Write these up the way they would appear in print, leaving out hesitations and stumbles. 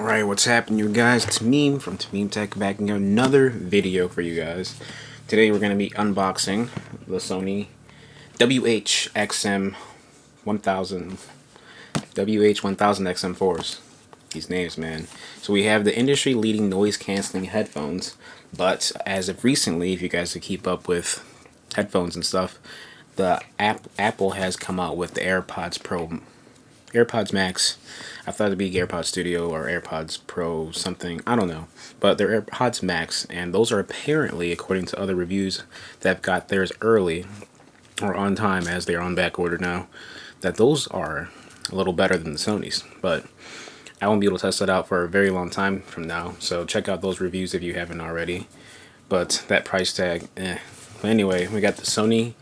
Alright, what's happening, you guys? It's Meme from Meme Tech, back in another video for you guys. Today we're going to be unboxing the Sony WH-1000XM4s. These names, man. So we have the industry-leading noise-canceling headphones, but as of recently, if you guys could keep up with headphones and stuff, the Apple has come out with the AirPods Max. I thought it'd be AirPods Studio or AirPods Pro something, I don't know, but they're AirPods Max, and those are apparently, according to other reviews that have got theirs early or on time, as they're on back order now, that those are a little better than the Sony's. But I won't be able to test that out for a very long time from now, so check out those reviews if you haven't already. But that price tag, But anyway, we got the Sony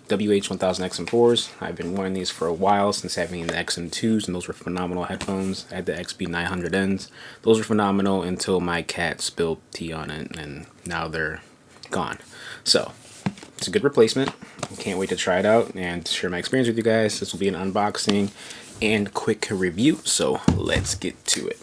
WH-1000XM4s. I've been wearing these for a while, since having the XM2s, and those were phenomenal headphones. I had the XB900Ns. Those were phenomenal until my cat spilled tea on it, and now they're gone. So, it's a good replacement. Can't wait to try it out and share my experience with you guys. This will be an unboxing and quick review, so let's get to it.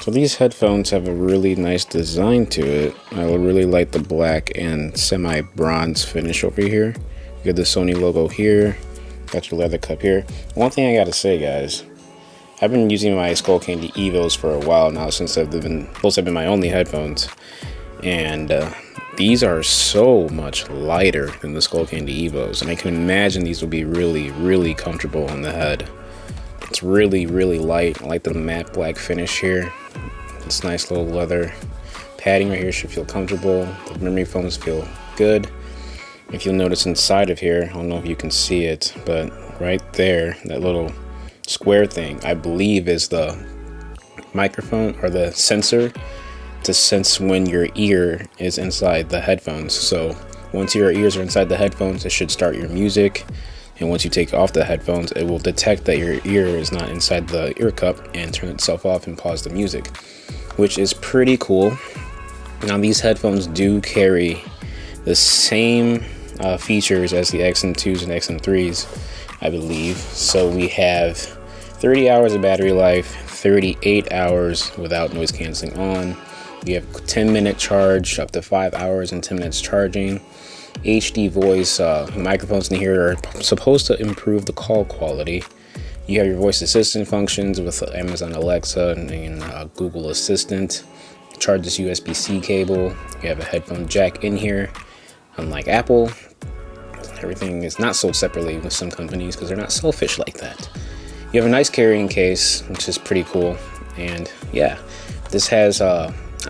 So these headphones have a really nice design to it. I really like the black and semi-bronze finish over here. You got the Sony logo here. Got your leather cup here. One thing I gotta say, guys, I've been using my Skull Candy Evos for a while now, since those have been my only headphones. And these are so much lighter than the Skull Candy Evos. And I can imagine these will be really, really comfortable on the head. It's really, really light. I like the matte black finish here. This nice little leather padding right here should feel comfortable. The memory foams feel good. If you'll notice inside of here, I don't know if you can see it, but right there, that little square thing, I believe is the microphone or the sensor to sense when your ear is inside the headphones. So once your ears are inside the headphones, it should start your music. And once you take off the headphones, it will detect that your ear is not inside the ear cup and turn itself off and pause the music, which is pretty cool. Now, these headphones do carry the same features as the XM2s and XM3s, I believe. So we have 30 hours of battery life, 38 hours without noise canceling on. We have 10-minute charge, up to 5 hours and 10 minutes charging. HD voice microphones in here are supposed to improve the call quality. You have your voice assistant functions with Amazon Alexa and Google Assistant. Charge this USB-C cable. You have a headphone jack in here. Unlike Apple, everything is not sold separately with some companies because they're not selfish like that. You have a nice carrying case, which is pretty cool. And yeah, this has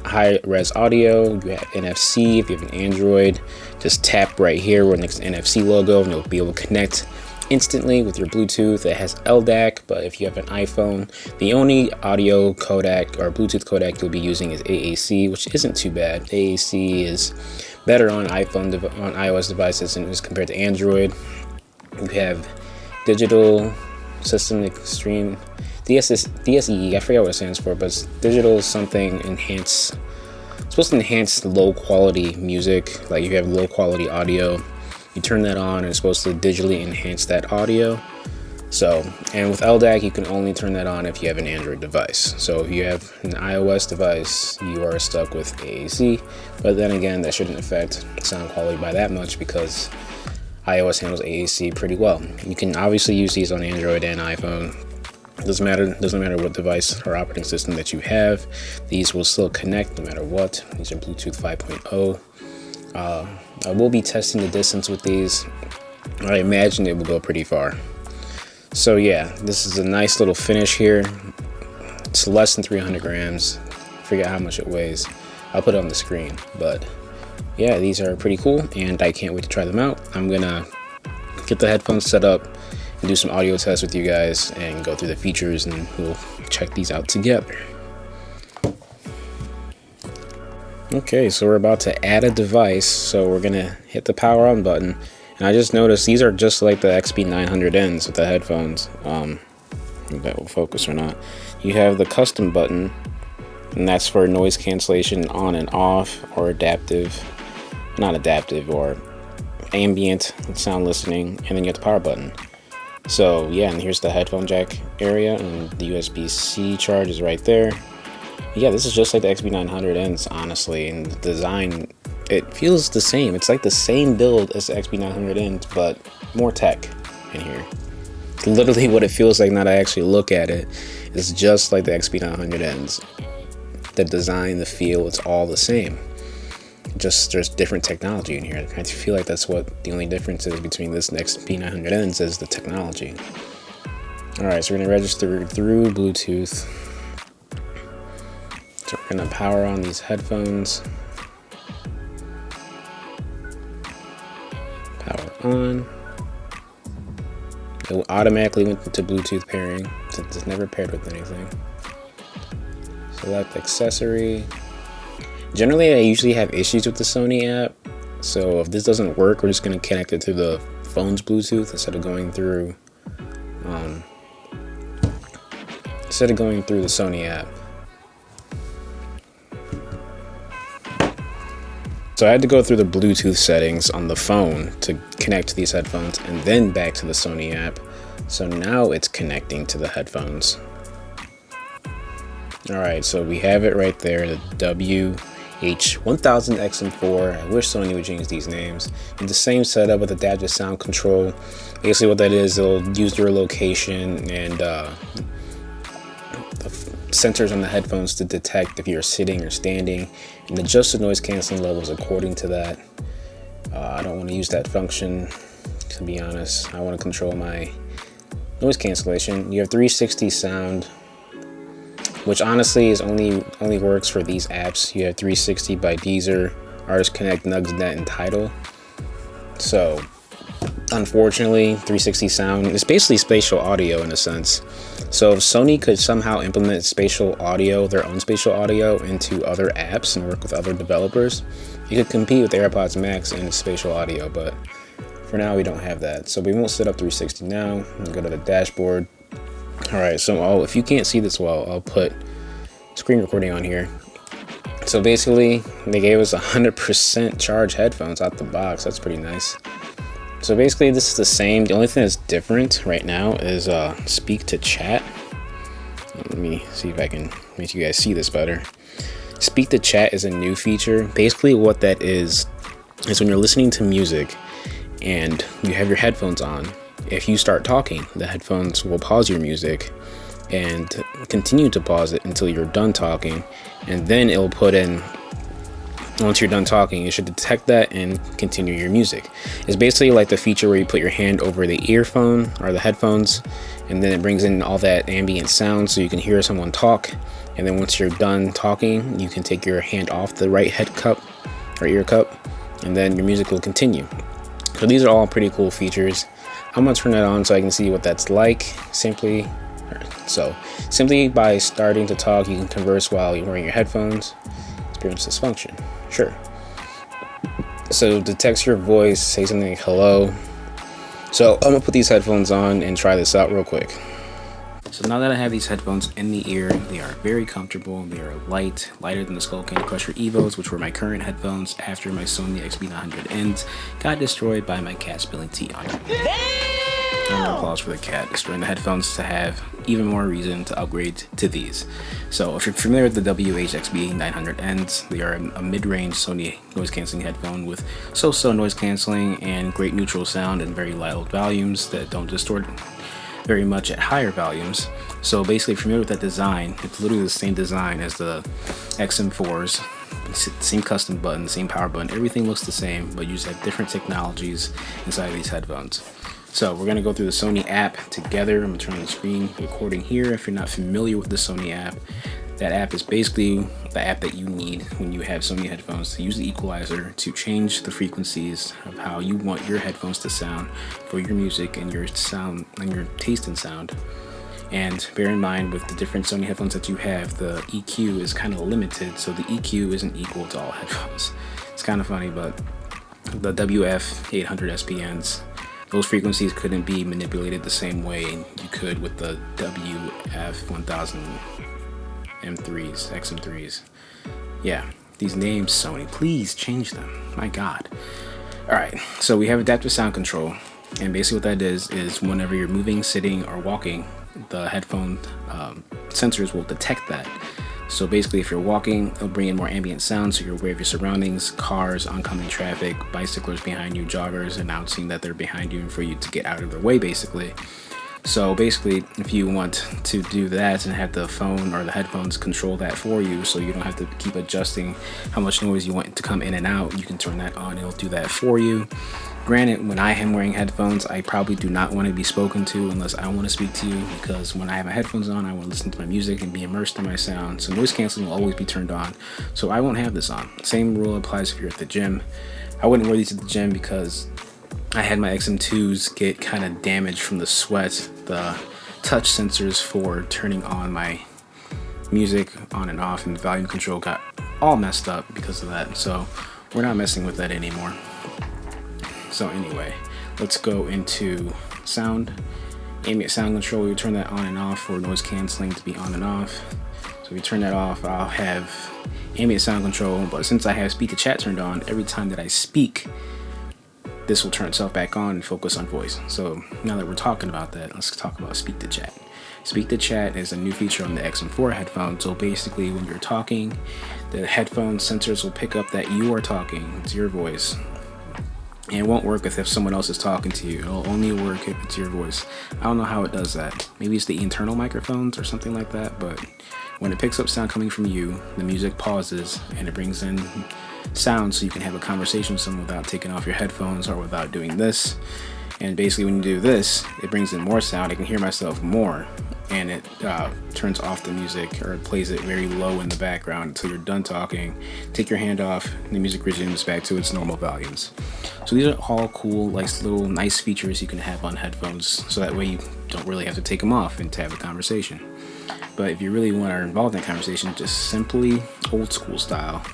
high-res audio. You have NFC. If you have an Android, just tap right here where next to NFC logo and you'll be able to connect instantly with your Bluetooth. It has LDAC, but if you have an iPhone, the only audio codec or Bluetooth codec you'll be using is AAC, which isn't too bad. AAC is better on iOS devices as compared to Android. You have digital system extreme DSE, I forget what it stands for, but it's digital something enhance. It's supposed to enhance low quality music. Like if you have low quality audio, you turn that on and it's supposed to digitally enhance that audio. So, and with LDAC, you can only turn that on if you have an Android device. So if you have an iOS device, you are stuck with AAC. But then again, that shouldn't affect sound quality by that much because iOS handles AAC pretty well. You can obviously use these on Android and iPhone. Doesn't matter what device or operating system that you have. These will still connect no matter what. These are Bluetooth 5.0. I will be testing the distance with these. I imagine it will go pretty far. So yeah, this is a nice little finish here. It's less than 300 grams. I forget how much it weighs. I'll put it on the screen, but yeah, these are pretty cool, and I can't wait to try them out. I'm gonna get the headphones set up and do some audio tests with you guys and go through the features, and we'll check these out together. Okay, so we're about to add a device, so we're gonna hit the power on button, and I just noticed these are just like the XB900Ns with the headphones. If that will focus or not. You have the custom button, and that's for noise cancellation on and off, or adaptive, not adaptive, or ambient sound listening, and then you have the power button. So yeah, and here's the headphone jack area, and the USB-C charge is right there. Yeah, this is just like the XB900Ns, honestly, and the design, it feels the same. It's like the same build as the XB900Ns, but more tech in here. It's literally what it feels like now that I actually look at it. It's just like the XB900Ns. The design, the feel, it's all the same. Just there's different technology in here. I feel like that's what the only difference is between this and XB900Ns is the technology. Alright, so we're going to register through Bluetooth. So we're going to power on these headphones. Power on. It automatically went to Bluetooth pairing since it's never paired with anything. Select accessory. Generally, I usually have issues with the Sony app, so if this doesn't work, we're just going to connect it to the phone's Bluetooth instead of going through the Sony app. So I had to go through the Bluetooth settings on the phone to connect to these headphones, and then back to the Sony app. So now it's connecting to the headphones. Alright, so we have it right there, the WH-1000XM4. I wish Sony would change these names. And the same setup with adaptive sound control. Basically what that is, it'll use your location and the sensors on the headphones to detect if you're sitting or standing and adjust the noise canceling levels according to that. I don't want to use that function, to be honest. I want to control my noise cancellation. You have 360 sound, which honestly is only works for these apps. You have 360 by Deezer, Artist Connect, Nugsnet, and Tidal. So unfortunately, 360 sound is basically spatial audio in a sense. So if Sony could somehow implement spatial audio, their own spatial audio, into other apps and work with other developers, you could compete with AirPods Max in spatial audio, but for now we don't have that. So we won't set up 360 now. We'll go to the dashboard. Alright, so if you can't see this well, I'll put screen recording on here. So basically, they gave us 100% charge headphones out the box. That's pretty nice. So basically, this is the same. The only thing that's different right now is speak to chat. Let me see if I can make you guys see this better. Speak to chat is a new feature. Basically, what that is when you're listening to music and you have your headphones on. If you start talking, the headphones will pause your music and continue to pause it until you're done talking, and then it will put in, once you're done talking, it should detect that and continue your music. It's basically like the feature where you put your hand over the earphone or the headphones, and then it brings in all that ambient sound so you can hear someone talk, and then once you're done talking, you can take your hand off the right head cup or ear cup, and then your music will continue. So these are all pretty cool features. I'm gonna turn that on so I can see what that's like. Simply by starting to talk, you can converse while you're wearing your headphones. Experience this function. Sure. So detects your voice, say something like hello. So I'm gonna put these headphones on and try this out real quick. So now that I have these headphones in the ear, they are very comfortable. They are lighter than the Skull Candy Crusher Evos, which were my current headphones after my Sony XB900Ns got destroyed by my cat spilling tea on it. Round of applause for the cat destroying the headphones to have even more reason to upgrade to these. So if you're familiar with the WH-1000XM4, they are a mid-range Sony noise cancelling headphone with so-so noise cancelling and great neutral sound and very loud volumes that don't distort very much at higher volumes. So basically, if you're familiar with that design, it's literally the same design as the XM4s. Same custom button, same power button, everything looks the same, but you just have different technologies inside of these headphones. So we're gonna go through the Sony app together. I'm gonna turn on the screen recording here. If you're not familiar with the Sony app, That app is basically the app that you need when you have Sony headphones, to use the equalizer to change the frequencies of how you want your headphones to sound for your music and your sound and your taste in sound. And bear in mind, with the different Sony headphones that you have, the EQ is kind of limited, so the EQ isn't equal to all headphones. It's kind of funny, but the WH-1000XM4s, those frequencies couldn't be manipulated the same way you could with the WH-1000XM3s. Yeah, these names, Sony, please change them. My God. All right, so we have adaptive sound control, and basically what that is whenever you're moving, sitting, or walking, the headphone sensors will detect that. So basically, if you're walking, it'll bring in more ambient sound, so you're aware of your surroundings, cars, oncoming traffic, bicyclers behind you, joggers announcing that they're behind you and for you to get out of their way, basically. So basically, if you want to do that and have the phone or the headphones control that for you, so you don't have to keep adjusting how much noise you want to come in and out, you can turn that on. It'll do that for you. Granted, when I am wearing headphones, I probably do not want to be spoken to unless I want to speak to you, because when I have my headphones on, I want to listen to my music and be immersed in my sound. So noise canceling will always be turned on. So I won't have this on. Same rule applies if you're at the gym. I wouldn't wear these at the gym because I had my XM2s get kind of damaged from the sweat. The touch sensors for turning on my music on and off and the volume control got all messed up because of that. So we're not messing with that anymore. So anyway, let's go into sound. Ambient sound control, we turn that on and off for noise canceling to be on and off. So if we turn that off, I'll have ambient sound control, but since I have speak to chat turned on, every time that I speak, this will turn itself back on and focus on voice. So now that we're talking about that, let's talk about speak to chat. Speak to chat is a new feature on the XM4 headphone. So basically, when you're talking, the headphone sensors will pick up that you are talking. It's your voice. And it won't work if someone else is talking to you. It'll only work if it's your voice. I don't know how it does that. Maybe it's the internal microphones or something like that, but when it picks up sound coming from you, the music pauses and it brings in sound so you can have a conversation with someone without taking off your headphones or without doing this. And basically when you do this, it brings in more sound. I can hear myself more, and it turns off the music, or it plays it very low in the background until you're done talking. Take your hand off and the music resumes back to its normal volumes. So these are all cool, like little nice features you can have on headphones, so that way you don't really have to take them off and to have a conversation. But if you really want to involve in that conversation, just simply old school style,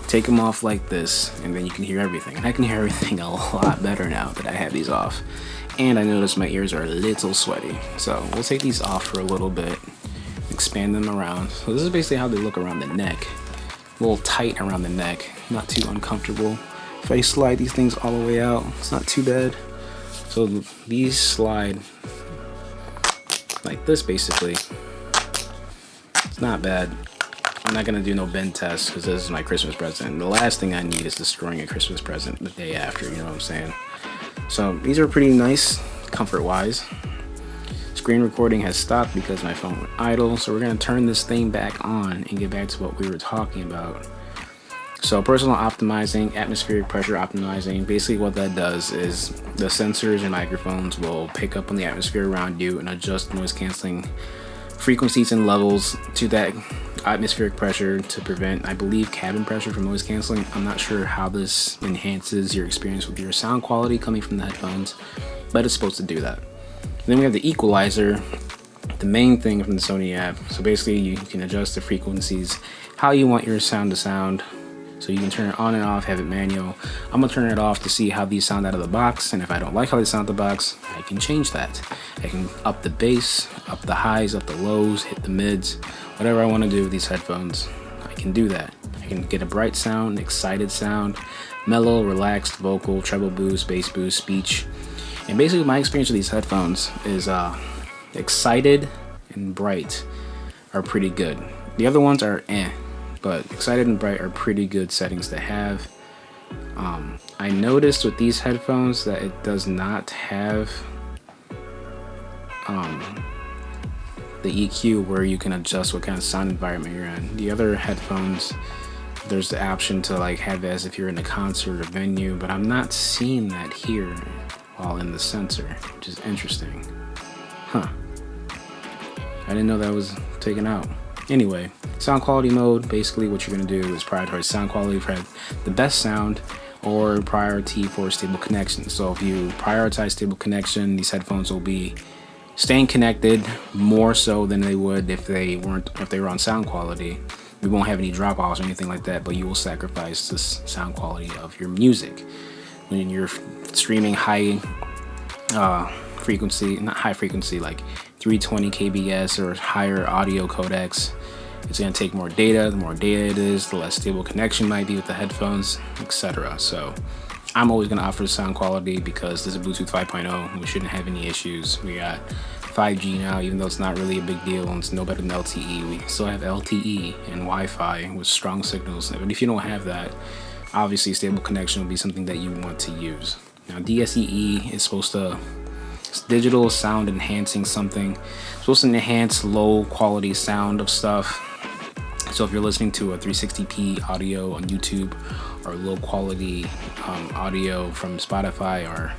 take them off like this, and then you can hear everything. And I can hear everything a lot better now that I have these off. And I notice my ears are a little sweaty. So we'll take these off for a little bit, expand them around. So this is basically how they look around the neck. A little tight around the neck, not too uncomfortable. If I slide these things all the way out, it's not too bad. So these slide like this basically. It's not bad. I'm not gonna do no bend test because this is my Christmas present. The last thing I need is destroying a Christmas present the day after, you know what I'm saying? So these are pretty nice, comfort-wise. Screen recording has stopped because my phone went idle, so we're gonna turn this thing back on and get back to what we were talking about. So personal optimizing, atmospheric pressure optimizing, basically what that does is the sensors and microphones will pick up on the atmosphere around you and adjust noise canceling frequencies and levels to that atmospheric pressure to prevent, I believe, cabin pressure from noise canceling. I'm not sure how this enhances your experience with your sound quality coming from the headphones, but it's supposed to do that. And then we have the equalizer, the main thing from the Sony app. So basically you can adjust the frequencies, how you want your sound to sound. So you can turn it on and off, have it manual. I'm gonna turn it off to see how these sound out of the box, and if I don't like how they sound out of the box, I can change that. I can up the bass, up the highs, up the lows, hit the mids, whatever I wanna do with these headphones, I can do that. I can get a bright sound, excited sound, mellow, relaxed, vocal, treble boost, bass boost, speech. And basically my experience with these headphones is excited and bright are pretty good. The other ones are but excited and bright are pretty good settings to have. I noticed with these headphones that it does not have the EQ where you can adjust what kind of sound environment you're in. The other headphones, there's the option to like have it as if you're in a concert or venue, but I'm not seeing that here while in the sensor, which is interesting. Huh. I didn't know that was taken out. Anyway, sound quality mode, basically what you're going to do is prioritize sound quality for the best sound, or priority for stable connection. So if you prioritize stable connection, these headphones will be staying connected more so than they would if they were on sound quality. You won't have any drop offs or anything like that, but you will sacrifice the sound quality of your music. When you're streaming high frequency, not high frequency, like 320 kbs or higher audio codecs, it's going to take more data. The more data it is, the less stable connection might be with the headphones, etc. So I'm always going to offer sound quality because this is Bluetooth 5.0. We shouldn't have any issues. We got 5G now, even though it's not really a big deal and it's no better than LTE. We still have LTE and Wi-Fi with strong signals. But if you don't have that, obviously stable connection will be something that you want to use. Now DSEE is supposed to, it's digital sound enhancing something. It's supposed to enhance low quality sound of stuff. So if you're listening to a 360p audio on YouTube, or low quality audio from Spotify or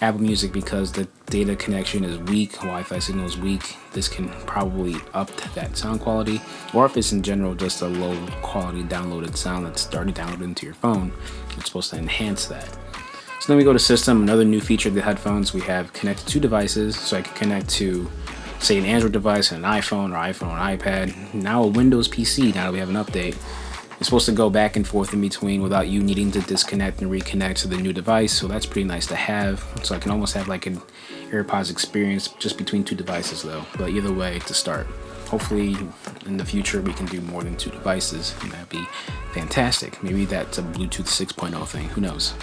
Apple Music because the data connection is weak, Wi-Fi signal is weak, this can probably up that sound quality. Or if it's in general just a low quality downloaded sound that's already downloaded into your phone, it's supposed to enhance that. So then we go to system. Another new feature of the headphones, we have connected to devices. So I can connect to, say, an Android device, an iPhone, or iPhone, or iPad. Now a Windows PC, now that we have an update. It's supposed to go back and forth in between without you needing to disconnect and reconnect to the new device. So that's pretty nice to have. So I can almost have like an AirPods experience just between two devices though. But either way, to start. Hopefully in the future we can do more than two devices, and that'd be fantastic. Maybe that's a Bluetooth 6.0 thing, who knows.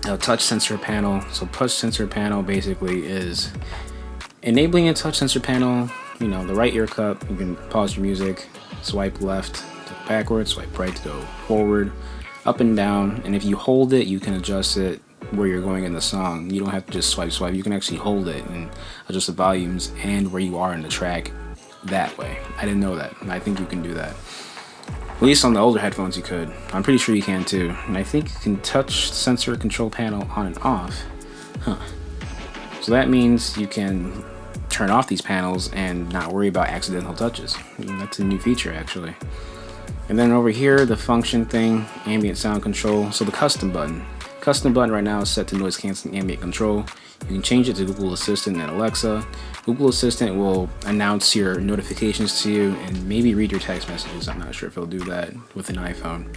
Now, touch sensor panel. So touch sensor panel basically is enabling a touch sensor panel. You know, the right ear cup, you can pause your music, swipe left to go backwards, swipe right to go forward, up and down. And if you hold it, you can adjust it where you're going in the song. You don't have to just swipe. You can actually hold it and adjust the volumes and where you are in the track that way. I didn't know that, and I think you can do that. At least on the older headphones you could. I'm pretty sure you can too. And I think you can touch sensor control panel on and off. So that means you can turn off these panels and not worry about accidental touches. That's a new feature actually. And then over here, the function thing, ambient sound control. So the custom button. Custom button right now is set to noise canceling ambient control. You can change it to Google Assistant and Alexa. Google Assistant will announce your notifications to you and maybe read your text messages. I'm not sure if it'll do that with an iPhone,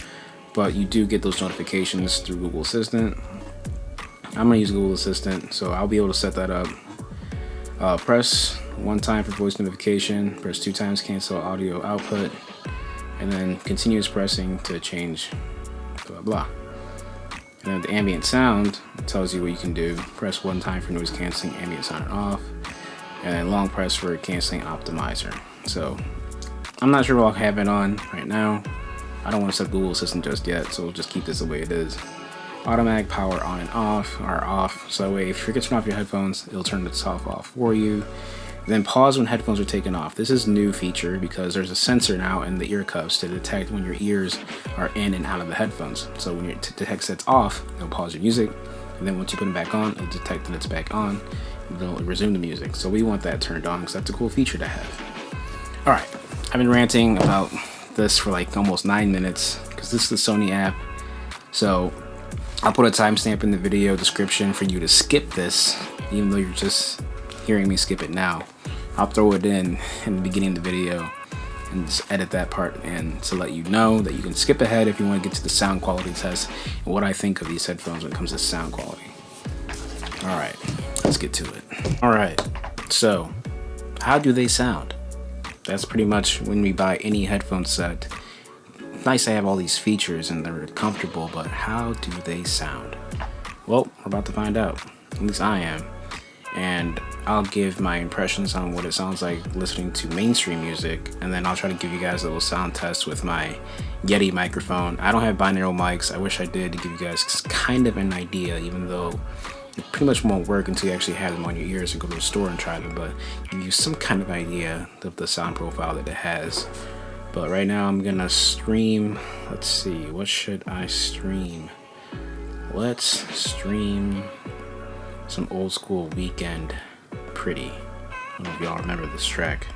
but you do get those notifications through Google Assistant. I'm gonna use Google Assistant, so I'll be able to set that up. Press one time for voice notification, press 2 times cancel audio output, and then continuous pressing to change blah blah. And then the ambient sound tells you what you can do. Press 1 time for noise canceling ambient sound off, and then long press for canceling optimizer. So I'm not sure what I'll have it on right now. I don't want to set Google Assistant just yet, so we'll just keep this the way it is. Automatic power on and off are off, so that way if you forget to turn off your headphones, it'll turn itself off for you. Then pause when headphones are taken off. This is a new feature because there's a sensor now in the ear cuffs to detect when your ears are in and out of the headphones. So when your detect that's off, it'll pause your music, and then once you put them back on, it'll detect that it's back on, and it'll resume the music. So we want that turned on because that's a cool feature to have. All right, I've been ranting about this for like almost 9 minutes because this is the Sony app. So I'll put a timestamp in the video description for you to skip this, even though you're just hearing me skip it now. I'll throw it in the beginning of the video and just edit that part in to let you know that you can skip ahead if you want to get to the sound quality test and what I think of these headphones when it comes to sound quality. All right, let's get to it. All right, so how do they sound? That's pretty much when we buy any headphone set. Nice to have all these features and they're comfortable, but how do they sound? Well, we're about to find out. At least I am. And I'll give my impressions on what it sounds like listening to mainstream music, and then I'll try to give you guys a little sound test with my Yeti microphone. I don't have binaural mics. I wish I did to give you guys kind of an idea, even though it pretty much won't work until you actually have them on your ears and go to the store and try them, but give you some kind of idea of the sound profile that it has. But right now I'm gonna stream, let's see, what should I stream? Let's stream some old school Weekend Pretty. I don't know if y'all remember this track.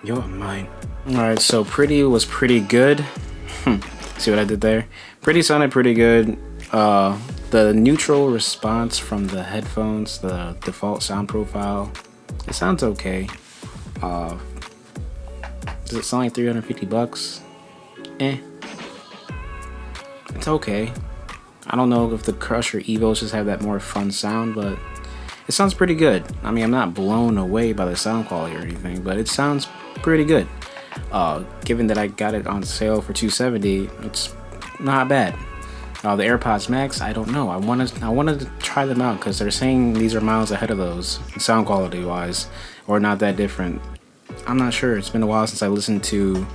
You're mine. Alright, so Pretty was pretty good. See what I did there? Pretty sounded pretty good. The neutral response from the headphones, the default sound profile, it sounds okay. Does it sound like 350 bucks? It's okay. I don't know if the Crusher Evos just have that more fun sound, but it sounds pretty good. I mean, I'm not blown away by the sound quality or anything, but it sounds pretty good. Given that I got it on sale for $270, it's not bad. The AirPods Max, I don't know. I wanted to try them out because they're saying these are miles ahead of those, sound quality wise, or not that different. I'm not sure. It's been a while since I listened to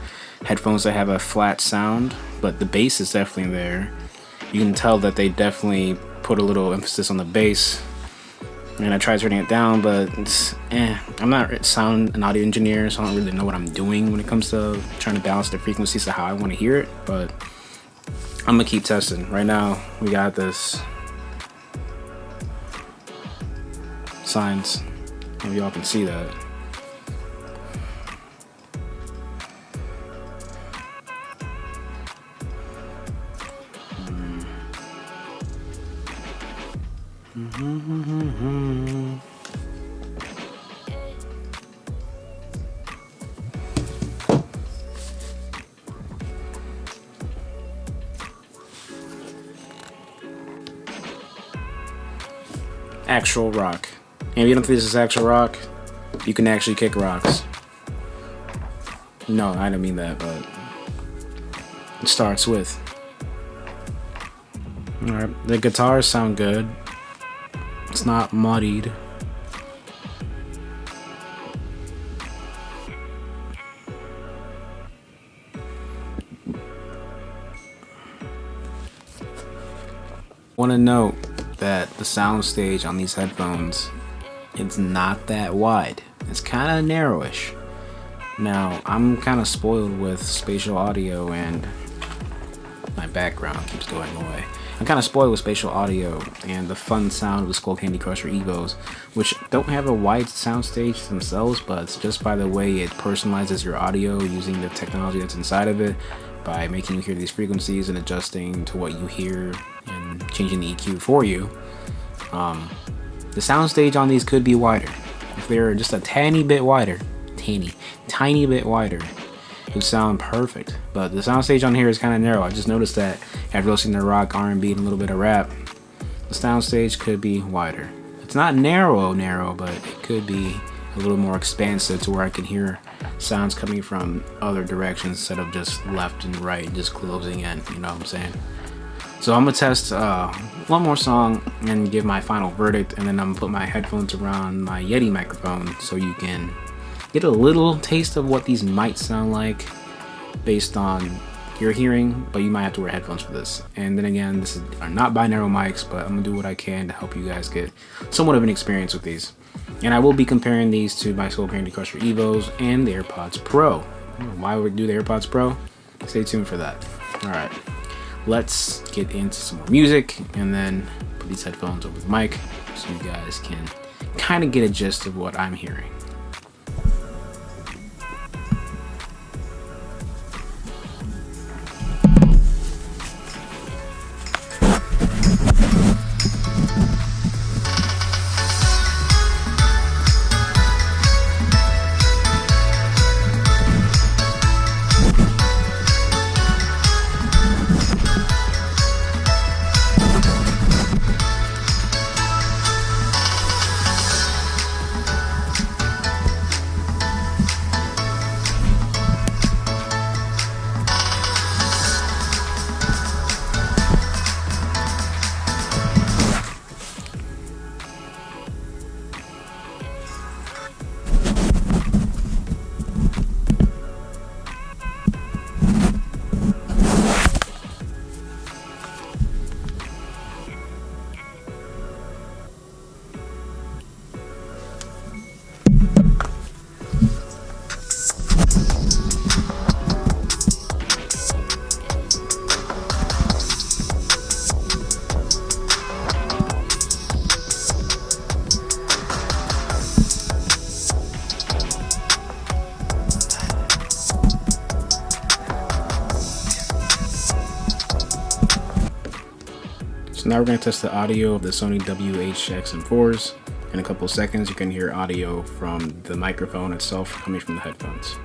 headphones that have a flat sound, but the bass is definitely there. You can tell that they definitely put a little emphasis on the bass. And I tried turning it down, but it's, I'm not an audio engineer, so I don't really know what I'm doing when it comes to trying to balance the frequencies to how I want to hear it. But I'm gonna keep testing. Right now, we got this signs. Maybe y'all can see that. Actual rock. And if you don't think this is actual rock, you can actually kick rocks. No, I didn't mean that, but it starts with. Alright, the guitars sound good. It's not muddied. Want to note that the soundstage on these headphones, it's not that wide. It's kind of narrowish. Now, I'm kind of spoiled with spatial audio, and my background keeps going away. I'm kind of spoiled with spatial audio and the fun sound of the Skull Candy Crusher Evos, which don't have a wide soundstage themselves, but it's just by the way it personalizes your audio using the technology that's inside of it, by making you hear these frequencies and adjusting to what you hear and changing the EQ for you. The soundstage on these could be wider. If they're just a tiny bit wider, tiny bit wider, it would sound perfect. But the soundstage on here is kind of narrow. I just noticed that after listening to rock, R&B, and a little bit of rap, the soundstage could be wider. It's not narrow, but it could be a little more expansive to where I can hear sounds coming from other directions instead of just left and right, just closing in, you know what I'm saying? So I'm gonna test one more song and give my final verdict, and then I'm gonna put my headphones around my Yeti microphone so you can get a little taste of what these might sound like based on your hearing, but you might have to wear headphones for this. And then again, this are not binaural mics, but I'm gonna do what I can to help you guys get somewhat of an experience with these. And I will be comparing these to my Skull Candy Crusher Evos and the AirPods Pro. Why would we do the AirPods Pro? Stay tuned for that. Alright, let's get into some more music and then put these headphones over the mic so you guys can kind of get a gist of what I'm hearing. So now we're going to test the audio of the Sony WH-1000XM4s. In a couple of seconds, you can hear audio from the microphone itself coming from the headphones.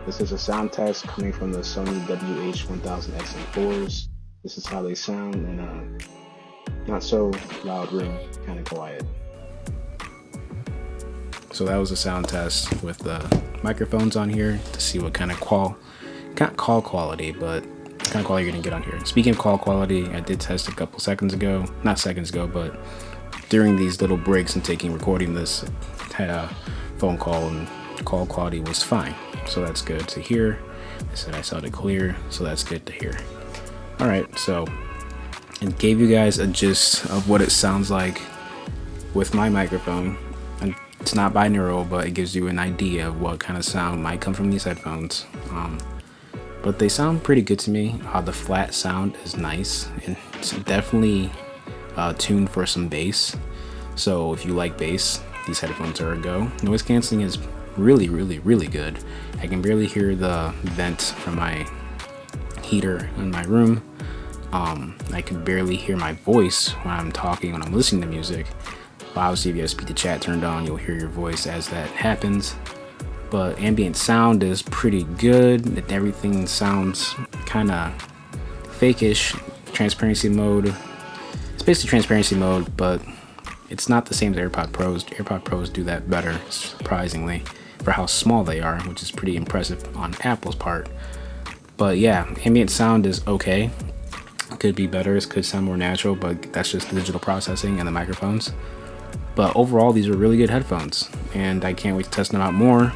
This is a sound test coming from the Sony WH-1000XM4s. This is how they sound in a not so loud room, kind of quiet. So that was a sound test with the microphones on here to see what kind of call quality, but kind of quality you're gonna get on here. Speaking of call quality, I did test a couple seconds ago, not seconds ago, but during these little breaks and recording this, had a phone call and call quality was fine. So that's good to hear. I said I sounded clear, so that's good to hear. All right, so it gave you guys a gist of what it sounds like with my microphone. And it's not binaural, but it gives you an idea of what kind of sound might come from these headphones. But they sound pretty good to me. The flat sound is nice, and it's definitely tuned for some bass. So if you like bass, these headphones are a go. Noise canceling is really, really, really good. I can barely hear the vent from my heater in my room. I can barely hear my voice when I'm talking, when I'm listening to music. But obviously, if you have speak to chat turned on, you'll hear your voice as that happens. But ambient sound is pretty good. Everything sounds kind of fake-ish. Transparency mode. It's basically transparency mode, but it's not the same as AirPod Pros. AirPod Pros do that better, surprisingly, for how small they are, which is pretty impressive on Apple's part. But yeah, ambient sound is okay. It could be better. It could sound more natural, but that's just the digital processing and the microphones. But overall, these are really good headphones, and I can't wait to test them out more.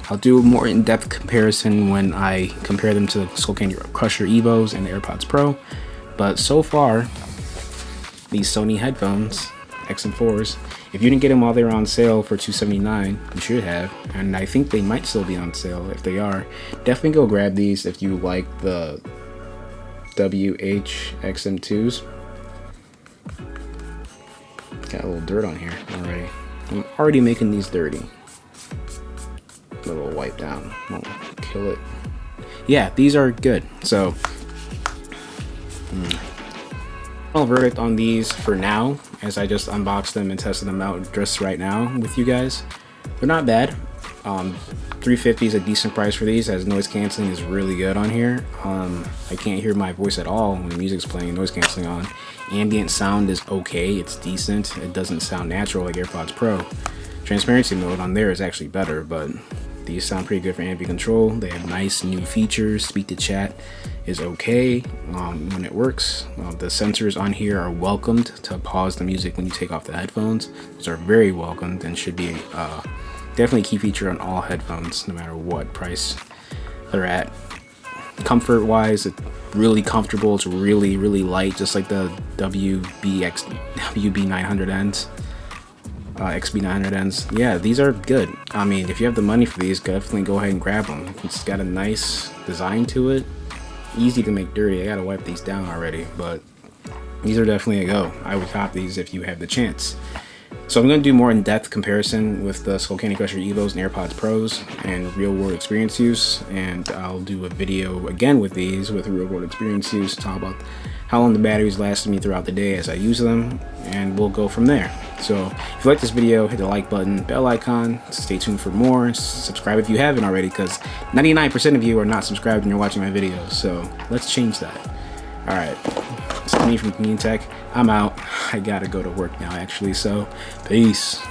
I'll do a more in-depth comparison when I compare them to Skull Candy Crusher Evos and the AirPods Pro. But so far, these Sony headphones, XM4s, if you didn't get them while they were on sale for $279, you should have. And I think they might still be on sale. If they are, definitely go grab these if you like the WH-XM2s. Got a little dirt on here already. I'm already making these dirty. A little wipe down, won't kill it. Yeah, these are good. So, final verdict on these for now, as I just unboxed them and tested them out just right now with you guys. They're not bad. $350 is a decent price for these, as noise canceling is really good on here. I can't hear my voice at all when the music's playing, noise canceling on. Ambient sound is okay, it's decent. It doesn't sound natural like AirPods Pro. Transparency mode on there is actually better, but these sound pretty good for ambient control. They have nice new features. Speak to chat is okay when it works. The sensors on here are welcomed to pause the music when you take off the headphones. Those are very welcomed and should be definitely a key feature on all headphones, no matter what price they're at. Comfort wise, it's really comfortable. It's really, really light, just like the WB900Ns. XB900Ns. Yeah, these are good. I mean, if you have the money for these, definitely go ahead and grab them. It's got a nice design to it. Easy to make dirty. I gotta wipe these down already, but these are definitely a go. I would cop these if you have the chance. So I'm going to do more in-depth comparison with the Skull Candy Crusher Evos and AirPods Pros and real-world experience use, and I'll do a video again with these with real-world experience use to talk about how long the batteries lasted me throughout the day as I use them, and we'll go from there. So if you like this video, hit the like button, bell icon, stay tuned for more, subscribe if you haven't already, because 99% of you are not subscribed when you're watching my videos, so let's change that. Alright, it's me from Community Tech. I'm out. I gotta go to work now actually, so peace.